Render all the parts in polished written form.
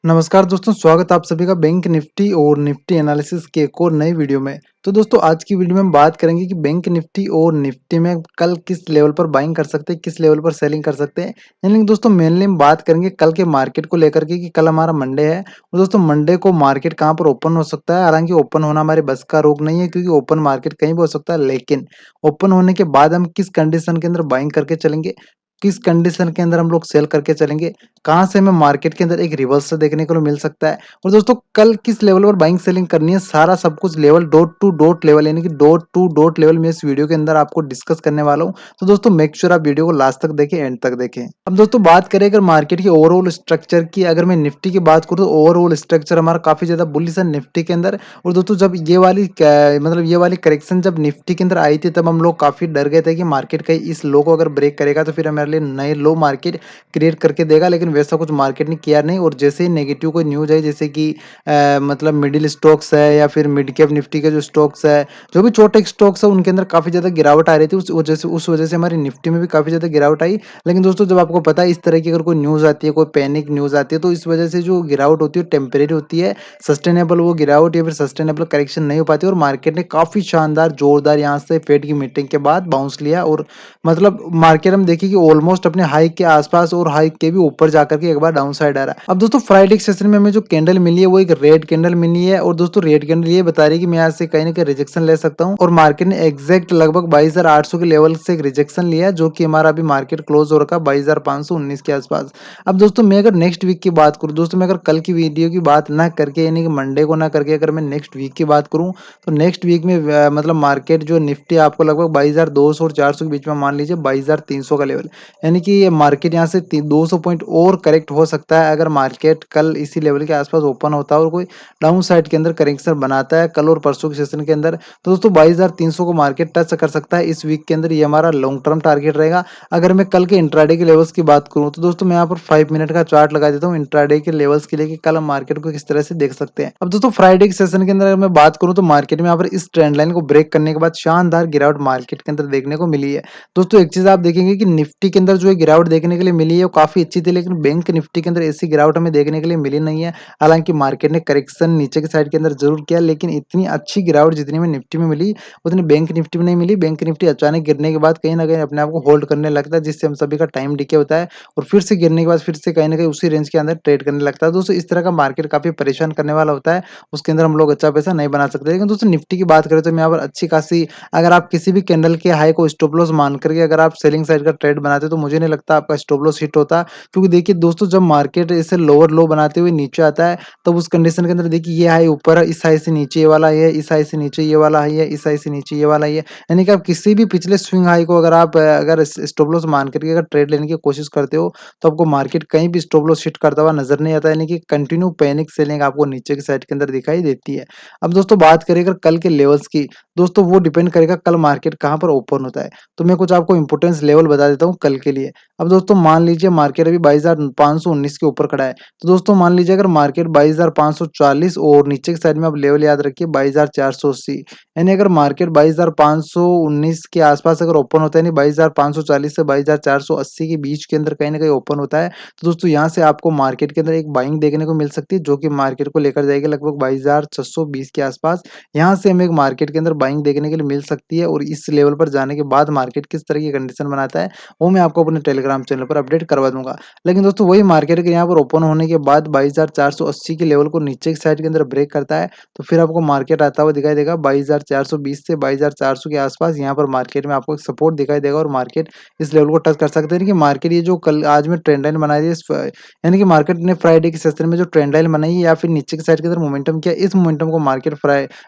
नमस्कार दोस्तों, स्वागत है आप सभी का बैंक निफ्टी और निफ्टी एनालिसिस के एक और नई वीडियो में। तो दोस्तों आज की वीडियो में हम बात करेंगे कि बैंक निफ्टी और निफ्टी में कल किस लेवल पर बाइंग कर सकते हैं, किस लेवल पर सेलिंग कर सकते हैं। यानी कि दोस्तों मेनली हम बात करेंगे कल के मार्केट को लेकर के कि कल हमारा मंडे है और दोस्तों मंडे को मार्केट कहाँ पर ओपन हो सकता है। हालांकि ओपन होना हमारे बस का रोग नहीं है क्योंकि ओपन मार्केट कहीं भी हो सकता है, लेकिन ओपन होने के बाद हम किस कंडीशन के अंदर बाइंग करके चलेंगे, किस कंडीशन के अंदर हम लोग सेल करके चलेंगे, कहाँ से हमें मार्केट के अंदर एक रिवर्सल देखने को मिल सकता है और दोस्तों कल किस लेवल पर बाइंग सेलिंग करनी है, सारा सब कुछ level dot to dot level यानी कि डॉट टू डॉट लेवल में इस वीडियो के अंदर आपको डिस्कस करने वाला हूं। तो दोस्तों मेक श्योर आप वीडियो को लास्ट तक देखें, एंड तक देखें। अब दोस्तों बात करें अगर मार्केट की ओवरऑल स्ट्रक्चर की, अगर मैं निफ्टी की बात करूं तो ओवरऑल स्ट्रक्चर हमारा काफी ज्यादा बुलिश है निफ्टी के अंदर। और दोस्तों जब ये वाली करेक्शन जब निफ्टी के अंदर आई थी तब हम लोग काफी डर गए थे कि मार्केट कहीं इस लो को अगर ब्रेक करेगा तो फिर हमारे लिए नए लो मार्केट क्रिएट करके देगा, लेकिन वैसा कुछ मार्केट ने किया नहीं। और जैसे ही नेगेटिव कोई न्यूज आई जैसे कि मतलब मिडिल स्टॉक्स है या फिर मिड कैप निफ्टी के जो स्टॉक्स है, जो भी छोटे स्टॉक्स है उनके अंदर काफी ज्यादा गिरावट आ रही थी। उस वजह से हमारी निफ्टी में भी काफी ज्यादा गिरावट आई। लेकिन दोस्तों जब आपको पता है इस तरह की अगर कोई न्यूज आती है, कोई पैनिक न्यूज आती है, तो इस वजह से जो गिरावट होती है टेम्परेरी होती है। सस्टेनेबल वो गिरावट या फिर सस्टेनेबल करेक्शन नहीं हो पाती और मार्केट ने काफी शानदार जोरदार यहाँ से फेड की मीटिंग के बाद बाउंस लिया और मतलब मार्केट हम देखिए कि ऑलमोस्ट अपने हाई के आसपास और हाई के भी ऊपर जाकर के एक बार डाउन साइड आ रहा है। अब दोस्तों फ्राइडे के सेशन में हमें जो कैंडल मिली है वो एक रेड कैंडल मिली है और दोस्तों रेड कैंडल ये बता रही है कि मैं यहाँ से कहीं ना कहीं रिजेक्शन ले सकता हूँ और मार्केट ने एग्जैक्ट लगभग 22,800 के लेवल से एक रिजेक्शन लिया है, जो कि हमारा अभी मार्केट क्लोज हो रखा है 22,519 के आसपास। अब दोस्तों मैं अगर नेक्स्ट वीक की बात करूँ, दोस्तों मैं अगर कल की वीडियो की बात ना करके यानी कि मंडे को ना करके अगर मैं नेक्स्ट वीक की बात करूँ तो नेक्स्ट वीक में मतलब मार्केट जो निफ्टी आपको लगभग 22,200 और 400 के बीच में मान लीजिए 22,300 का लेवल, यानी कि ये मार्केट यहाँ से 200 पॉइंट और करेक्ट हो सकता है अगर मार्केट कल इसी लेवल के आसपास ओपन होता है और कोई डाउन साइड के अंदर करेक्शन बनाता है कल और परसों के सेशन के अंदर। तो दोस्तों 22,300 को मार्केट टच कर सकता है इस वीक के अंदर, ये हमारा लॉन्ग टर्म टारगेट रहेगा। अगर मैं कल के इंट्राडे के लेवल्स की बात करूँ तो दोस्तों मैं यहाँ पर 5 मिनट का चार्ट लगा देता हूँ इंट्राडे के लेवल्स के लिए कि कल हम मार्केट को किस तरह से देख सकते हैं। अब दोस्तों फ्राइडे के सेशन के अंदर अगर मैं बात करूँ तो मार्केट में यहाँ पर इस ट्रेंड लाइन को ब्रेक करने के बाद शानदार गिरावट मार्केट के अंदर देखने को मिली है। दोस्तों एक चीज आप देखेंगे कि निफ्टी के अंदर जो है गिरावट देखने के लिए मिली है वो काफी अच्छी थी, लेकिन बैंक निफ्टी के अंदर ऐसी गिरावट हमें देखने के लिए मिली नहीं है। हालांकि मार्केट ने करेक्शन नीचे की साइड के अंदर जरूर किया, लेकिन इतनी अच्छी गिरावट जितनी में निफ्टी में मिली उतनी बैंक निफ्टी में नहीं मिली। बैंक निफ्टी अचानक गिरने के बाद कहीं ना कहीं अपने आप को होल्ड करने लगता है, जिससे हम सभी का टाइम डिके होता है और फिर से गिरने के बाद फिर से कहीं ना कहीं उसी रेंज के अंदर ट्रेड करने लगता है। दोस्तों इस तरह का मार्केट काफी परेशान करने वाला होता है, उसके अंदर हम लोग अच्छा पैसा नहीं बना सकते। लेकिन दोस्तों निफ्टी की बात करें तो मैं यहाँ पर अच्छी खासी, अगर आप किसी भी कैंडल के हाई को स्टॉप लॉस मान करके अगर आप सेलिंग साइड का ट्रेड बनाते तो मुझे नहीं लगता आपका स्टॉप लॉस हिट होता। क्योंकि देखिए दोस्तों जब मार्केट इसे लोअर लो बनाते हुए नीचे आता है तब उस कंडीशन के अंदर देखिए ये हाई ऊपर है, इस हाई से नीचे ये वाला हाई है, इस हाई से नीचे ये वाला हाई है, इस हाई से नीचे ये वाला हाई है। यानी कि आप किसी भी पिछले स्विंग हाई को अगर आप अगर स्टॉप लॉस मान करके अगर ट्रेड लेने की कोशिश करते हो तो आपको मार्केट कहीं भी स्टॉप लॉस हिट करता हुआ नजर नहीं आता, यानी कि कंटिन्यू पैनिक सेलिंग आपको नीचे की साइड के अंदर दिखाई देती है। अब दोस्तों बात करें अगर कल के लेवल्स की, दोस्तों वो डिपेंड करेगा कल मार्केट कहाँ पर ओपन होता है। तो मैं कुछ आपको इंपोर्टेंस लेवल बता देता हूँ कल के लिए। अब दोस्तों मान लीजिए मार्केट अभी 22,519 के ऊपर खड़ा है, तो दोस्तों मान लीजिए अगर मार्केट 22,540 और नीचे की साइड में आप लेवल याद रखिए 22,480, यानी अगर मार्केट 22,519 के आसपास अगर ओपन होता है, यानी 22,540 से 22,480 के बीच के अंदर कहीं ना कहीं ओपन होता है, तो दोस्तों यहाँ से आपको मार्केट के अंदर एक बाइंग देखने को मिल सकती है जो कि मार्केट को लेकर जाएगी लगभग 22,620 के आसपास। यहाँ से हमें एक मार्केट के अंदर बाइंग देखने के लिए मिल सकती है और इस लेवल पर जाने के बाद मार्केट किस तरह की कंडीशन बनाता है वो मैं आपको अपने टेलीग्राम चैनल पर अपडेट करवा दूंगा। लेकिन दोस्तों वही मार्केट के यहाँ पर ओपन होने के बाद 22,480 के लेवल को नीचे की साइड के अंदर ब्रेक करता है तो फिर आपको मार्केट आता हुआ दिखाई देगा 22,420 से 22,400 के आसपास। यहाँ पर मार्केट में आपको एक सपोर्ट दिखाई देगा और मार्केट इस लेवल को टच कर सकते हैं कि मार्केट ये जो कल आज में ट्रेंड लाइन बनाई है, यानी कि मार्केट ने फ्राइडे के सेशन में जो ट्रेंड लाइन बनाई है या फिर नीचे की साइड के अंदर मोमेंटम किया, इस मोमेंटम को मार्केट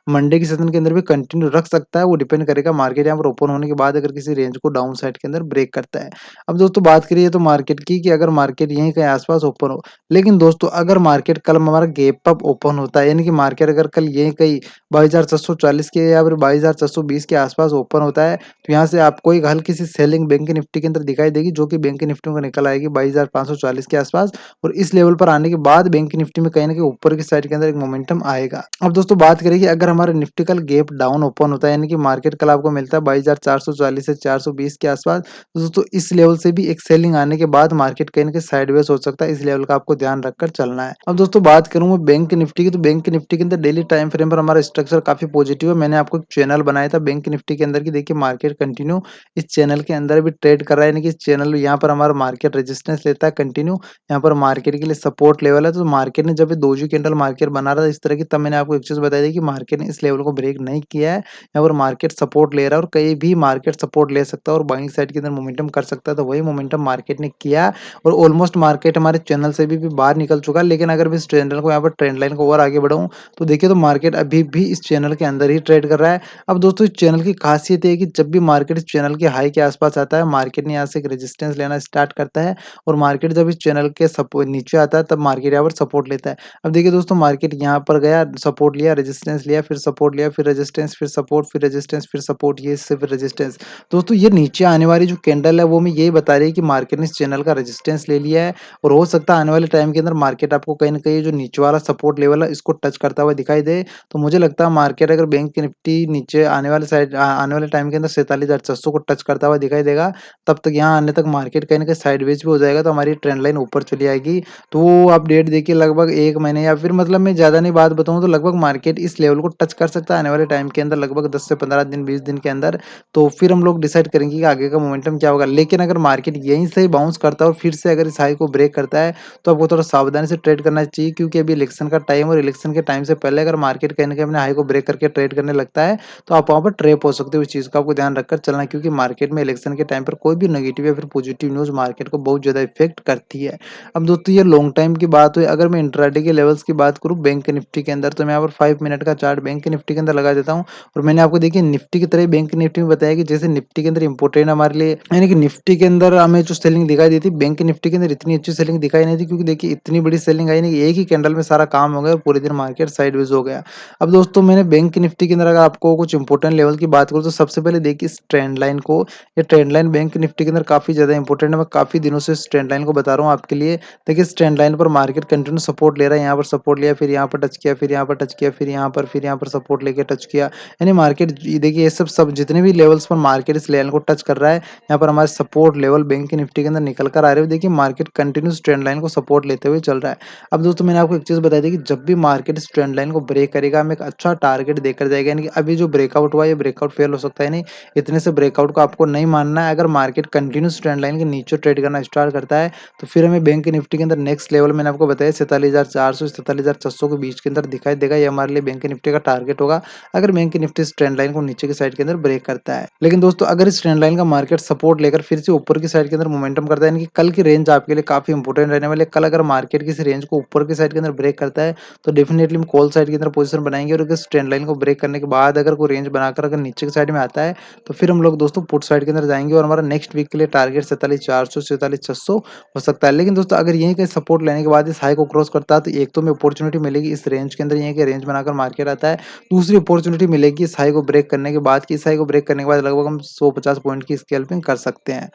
मंडे की सेशन के अंदर भी कंटिन्यू रख सकता है। वो डिपेंड करेगा मार्केट यहाँ पर ओपन होने के बाद अगर किसी रेंज को डाउन साइड के अंदर ब्रेक करता है। अब दोस्तों बात करिए तो मार्केट की कि अगर मार्केट यहीं कहीं आसपास ओपन हो, लेकिन दोस्तों अगर मार्केट कल हमारा गैप अप ओपन होता है, यानी कि मार्केट अगर कल यहीं कहीं 22,440 के या फिर 22,420 के आसपास ओपन होता है, तो यहाँ से आपको एक हल्की सी सेलिंग बैंक निफ्टी के अंदर दिखाई देगी, जो कि बैंक निफ्टी को निकल आएगी 22,540 के आसपास। और इस लेवल पर आने के बाद बैंक निफ्टी में कहीं न कहीं ऊपर की साइड के अंदर एक मोमेंटम आएगा। अब दोस्तों बात करें कि अगर हमारा निफ्टी कल गैप डाउन ओपन होता है, यानी कि मार्केट कल आपको मिलता है 22,440 से 420 के आसपास, तो दोस्तों इस लेवल से भी एक सेलिंग आने के बाद मार्केट कहीं न कहीं साइडवेज हो सकता है, इस लेवल का आपको ध्यान रखकर चलना है। अब दोस्तों बात करूँ मैं बैंक निफ्टी की, तो बैंक निफ्टी के अंदर डेली टाइम फ्रेम पर हमारा स्ट्रक्चर काफ़ी पॉजिटिव है। मैंने आपको एक चैनल बनाया था बैंक निफ्टी के अंदर, की देखिए मार्केट कंटिन्यू इस चैनल के अंदर भी ट्रेड कर रहा है, यानी कि इस चैनल यहाँ पर हमारा मार्केट रेजिस्टेंस लेता है कंटिन्यू, यहाँ पर मार्केट के लिए सपोर्ट लेवल है। तो मार्केट ने जब ये दोजी कैंडल मार्केट बना रहा था इस तरह की, तब मैंने आपको एक चीज़ बताई थी कि मार्केट ने इस लेवल को ब्रेक नहीं किया है, यहाँ पर मार्केट सपोर्ट ले रहा है और कहीं भी मार्केट सपोर्ट ले सकता है और बाइंग साइड के अंदर मोमेंटम कर सकता है, तो वही मोमेंटम मार्केट ने किया और ऑलमोस्ट मार्केट हमारे चैनल से भी बाहर निकल चुका है। लेकिन अगर मैं इस चैनल को यहाँ पर ट्रेंड लाइन को और आगे बढ़ाऊँ, तो देखिए तो मार्केट अभी भी इस चैनल के अंदर ही ट्रेड कर रहा है। अब दोस्तों इस चैनल की खासियत ये है कि जब भी मार्केट इस चैनल के हाई के आसपास आता है, मार्केट ने यहाँ से एक रेजिस्टेंस लेना स्टार्ट करता है और मार्केट जब इस चैनल के नीचे आता है, तब मार्केट यहाँ पर सपोर्ट लेता है। अब देखिए दोस्तों मार्केट यहाँ पर गया, सपोर्ट लिया, रेजिस्टेंस लिया, फिर सपोर्ट लिया, फिर रेजिस्टेंस, फिर सपोर्ट, फिर रेजिस्टेंस, फिर सपोर्ट, ये इससे फिर रेजिस्टेंस। दोस्तों ये नीचे आने वाली जो कैंडल है, वो हमें यही बता रही है कि मार्केट ने इस चैनल का रेजिस्टेंस ले लिया है और हो सकता है आने वाले टाइम के अंदर मार्केट आपको कहीं न कहीं जो नीचे वाला सपोर्ट लेवल है, इसको टच करता हुआ दिखाई दे। तो मुझे लगता है मार्केट अगर बैंक निफ्टी नीचे आने वाले टाइम के अंदर 47,600 को टच करता हुआ दिखाई देगा, तब तक यहाँ आने तक मार्केट कहीं न कहीं साइडवेज भी हो जाएगा, तो हमारी ट्रेंड लाइन ऊपर चली आएगी। तो वो आप डेट देखिए लगभग 1 महीने या फिर मतलब मैं ज़्यादा नहीं बात बताऊँ, तो लगभग मार्केट इस लेवल को टच कर सकता है आने वाले टाइम के अंदर, लगभग 10 से 15 दिन 20 दिन के अंदर। तो फिर हम लोग डिसाइड करेंगे कि आगे का मोमेंटम क्या होगा। लेकिन अगर मार्केट यहीं से ही बाउंस करता है और फिर से अगर इस हाई को ब्रेक करता है, तो आपको थोड़ा सावधानी से ट्रेड करना चाहिए, क्योंकि अभी इलेक्शन का टाइम और इलेक्शन के टाइम से पहले अगर मार्केट कहीं न कहीं अपने हाई को ब्रेक करके ट्रेड करने लगता है, तो आप वहाँ पर ट्रैप हो सकते हो। इस चीज़ का आपको ध्यान रखकर चलना है, क्योंकि मार्केट में इलेक्शन के टाइम पर कोई भी नेगेटिव या फिर पॉजिटिव न्यूज़ मार्केट को बहुत ज़्यादा इफ़ेक्ट करती है। अब दोस्तों ये लॉन्ग टाइम की बात हुई, अगर मैं इंट्राडे के लेवल्स की बात करूँ बैंक निफ्टी के अंदर, तो मैं यहाँ पर 5 मिनट का चार्ट बैंक निफ्टी के अंदर लगा देता हूँ और मैंने आपको देखिए निफ्टी की तरह बैंक निफ्टी में बताया कि जैसे निफ्टी के अंदर इम्पोर्टेंट हमारे लिए, यानी कि निफ्टी के अंदर हमें जो सेलिंग दिखाई दी थी, बैंक निफ्टी के अंदर इतनी अच्छी सेलिंग दिखाई नहीं दी, क्योंकि देखिए इतनी बड़ी सेलिंग आई नहीं कि एक ही कैंडल में सारा काम हो गया और पूरे दिन मार्केट साइडवेज हो गया। अब दोस्तों मैंने बैंक निफ्टी के अंदर अगर आपको कुछ इंपॉर्टेंट लेवल की बात करूँ, तो सबसे पहले देखिए इस ट्रेंड लाइन को, ये ट्रेंड लाइन बैंक निफ्टी के अंदर काफ़ी ज़्यादा इंपॉर्टेंट है। मैं काफ़ी दिनों से इस ट्रेंड लाइन को बता रहा हूँ आपके लिए। देखिए इस ट्रेंड लाइन पर मार्केट कंटिन्यू सपोर्ट ले रहा है, यहाँ पर सपोर्ट लिया, फिर यहाँ पर टच किया, फिर यहाँ पर टच किया, फिर यहाँ पर सपोर्ट लेके टच किया। यानी मार्केट देखिए ये सब जितने भी लेवल्स पर मार्केट इस लाइन को टच कर रहा है, यहाँ पर हमारे सपोर्ट लेवल बैंक निफ्टी के अंदर निकल कर आ रहे हो। देखिए मार्केट कंटिन्यूस ट्रेंड लाइन को सपोर्ट लेते हुए चल रहा है। अब दोस्तों मैंने आपको एक चीज़ बताई थी कि जब भी मार्केट इस ट्रेंड लाइन को ब्रेक करेगा, हमें एक अच्छा टारगेट देकर जाएगा, यानी कि अभी जो ब्रेकआउट हुआ, ये ब्रेकआउट फेल हो सकता है नहीं, इतने से ब्रेकआउट को आपको नहीं मानना है। अगर मार्केट कंटिन्यूस ट्रेंड लाइन के नीचे ट्रेड करना स्टार्ट करता है, तो फिर हमें बैंक निफ्टी के अंदर नेक्स्ट लेवल मैंने आपको बताया 47,400 से 47,600 के बीच के अंदर दिखाई देगा, ये हमारे लिए बैंक निफ्टी का टारगेट होगा, अगर बैंक निफ्टी इस ट्रेंड लाइन को नीचे की साइड के अंदर ब्रेक करता है। लेकिन दोस्तों अगर इस ट्रेंड लाइन का मार्केट सपोर्ट लेकर फिर से ऊपर की साइड के अंदर मोमेंटम करता है, यानी कि कल की रेंज आपके लिए काफ़ी इंपॉर्टेंट रहने वाली है। कल अगर मार्केट की इस रेंज को ऊपर की साइड के अंदर ब्रेक करता है, तो डेफिनिटली हम कॉल साइड के अंदर पोजीशन बनाएँगे और अगर इस ट्रेंड लाइन को ब्रेक करने के बाद अगर कोई रेंज बनाकर अगर नीचे की साइड में आता है, तो फिर हम लोग दोस्तों पुट साइड के अंदर जाएँगे और हमारा नेक्स्ट वीक के लिए टारगेट 47,400 47,600 हो सकता है। लेकिन दोस्तों अगर यहीं कहीं सपोर्ट लेने के बाद इस हाई को क्रॉस करता है, तो एक तो हमें अपॉर्च्युनिटी मिलेगी इस रेंज के अंदर, यहीं के रेंज बनाकर मार्केट आता है। दूसरी अपॉर्च्युनिटी मिलेगी इस हाई को ब्रेक करने के बाद, कि इस हाई को ब्रेक करने के बाद लगभग हम 150 पॉइंट की स्कैल्पिंग कर सकते हैं।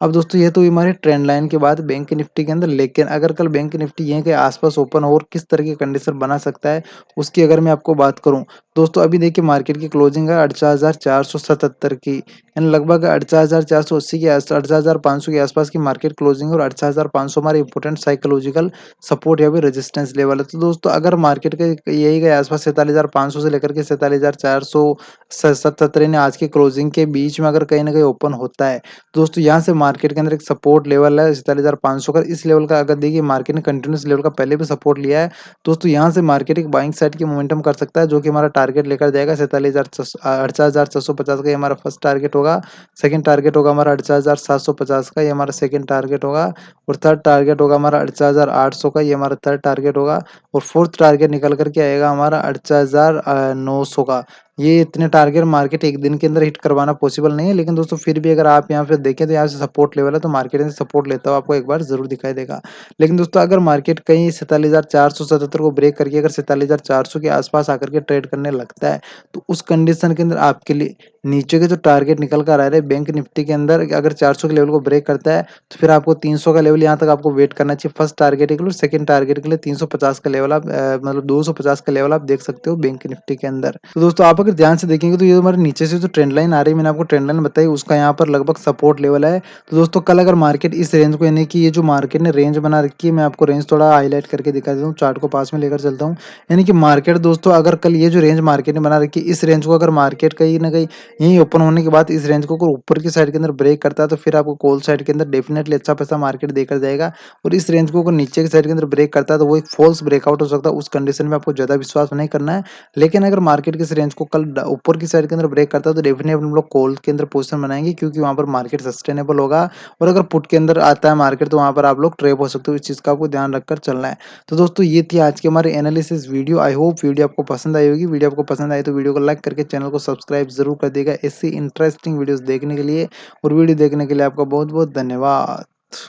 अब दोस्तों ये तो हुई हमारी ट्रेंड लाइन के बाद बैंक निफ्टी के अंदर, लेकिन अगर कल बैंक निफ्टी यहीं के आसपास ओपन हो और किस तरह की कंडीशन बना सकता है, उसकी अगर मैं आपको बात करूं, दोस्तों अभी देखिए मार्केट की क्लोजिंग है 48,477 की, यानी लगभग 48,480 के 48,500 के आसपास की मार्केट क्लोजिंग है और 48,500 हमारे इंपोर्टेंट साइकोलॉजिकल सपोर्ट या फिर रेजिस्टेंस लेवल है। तो दोस्तों अगर मार्केट के यही के आसपास 47,500 से लेकर के 47,477 ने आज की क्लोजिंग के बीच में अगर कहीं ना कहीं ओपन होता है, दोस्तों यहाँ से मार्केट के अंदर एक सपोर्ट लेवल है 47,500 का, इस लेवल का अगर देखिए मार्केट ने कंटिन्यूस लेवल का पहले भी सपोर्ट लिया है, दोस्तों यहाँ से मार्केट एक बाइंग साइड की मोमेंटम कर सकता है, जो कि हमारा टारगेट लेकर जाएगा 48,650 का, ये हमारा फर्स्ट टारगेट होगा। सेकंड टारगेट होगा हमारा 48,750 का, ये हमारा सेकंड टारगेट होगा। और थर्ड टारगेट होगा हमारा 48,800 का, ये हमारा थर्ड टारगेट होगा। और फोर्थ टारगेट निकल करके आएगा हमारा 48,900 का। ये इतने टारगेट मार्केट एक दिन के अंदर हिट करवाना पॉसिबल नहीं है, लेकिन दोस्तों फिर भी अगर आप यहाँ पे देखें तो यहाँ से सपोर्ट लेवल है, तो मार्केट से सपोर्ट लेता हुआ आपको एक बार ज़रूर दिखाई देगा। लेकिन दोस्तों अगर मार्केट कहीं 47,477 को ब्रेक करके अगर 47,400 के आस-पास आकर के ट्रेड करने लगता है, तो उस कंडीशन के अंदर आपके लिए नीचे के जो टारगेट निकल कर आ रहे हैं बैंक निफ्टी के अंदर अगर 400 के लेवल को ब्रेक करता है, तो फिर आपको 300 का लेवल यहाँ तक आपको वेट करना चाहिए फर्स्ट टारगेट के लिए और सेकंड टारगेट के लिए 350 का लेवल आप मतलब 250 का लेवल आप देख सकते हो बैंक निफ्टी के अंदर। तो दोस्तों आप अगर ध्यान से देखेंगे तो ये हमारे नीचे से जो ट्रेंड लाइन आ रही है, मैंने आपको ट्रेंड लाइन बताई, उसका यहाँ पर लगभग सपोर्ट लेवल है। तो दोस्तों कल अगर मार्केट इस रेंज को, यानी कि ये जो मार्केट ने रेंज बना रखी है, मैं आपको रेंज थोड़ा हाईलाइट करके दिखा देता हूँ, चार्ट को पास में लेकर चलता हूँ। यानी कि मार्केट दोस्तों अगर कल ये जो रेंज मार्केट ने बना रखी है, इस रेंज को अगर मार्केट कहीं न कहीं यहीं ओपन होने के बाद इस रेंज को अगर ऊपर की साइड के अंदर ब्रेक करता है, तो फिर आपको कॉल साइड के अंदर डेफिनिटली अच्छा पैसा मार्केट देकर जाएगा। और इस रेंज को अगर नीचे की साइड के अंदर ब्रेक करता है, तो वो एक फॉल्स ब्रेकआउट हो सकता है। उस कंडीशन में आपको ज़्यादा विश्वास नहीं करना है। लेकिन अगर मार्केट के इस रेंज को कल ऊपर की साइड के अंदर ब्रेक करता है, तो डेफिनेटली हम लोग कॉल के अंदर पोजीशन बनाएंगे, क्योंकि वहां पर मार्केट सस्टेनेबल होगा। और अगर पुट के अंदर आता है मार्केट, तो वहां पर आप लोग ट्रेप हो सकते हो। इस चीज का आपको ध्यान रखकर चलना है। तो दोस्तों ये थी आज की हमारी analysis video. I hope video आपको पसंद आई होगी। वीडियो आपको पसंद आई तो वीडियो को लाइक करके चैनल को सब्सक्राइब जरूर कर देगा ऐसी इंटरेस्टिंग वीडियोस देखने के लिए। और वीडियो देखने के लिए आपका बहुत बहुत धन्यवाद।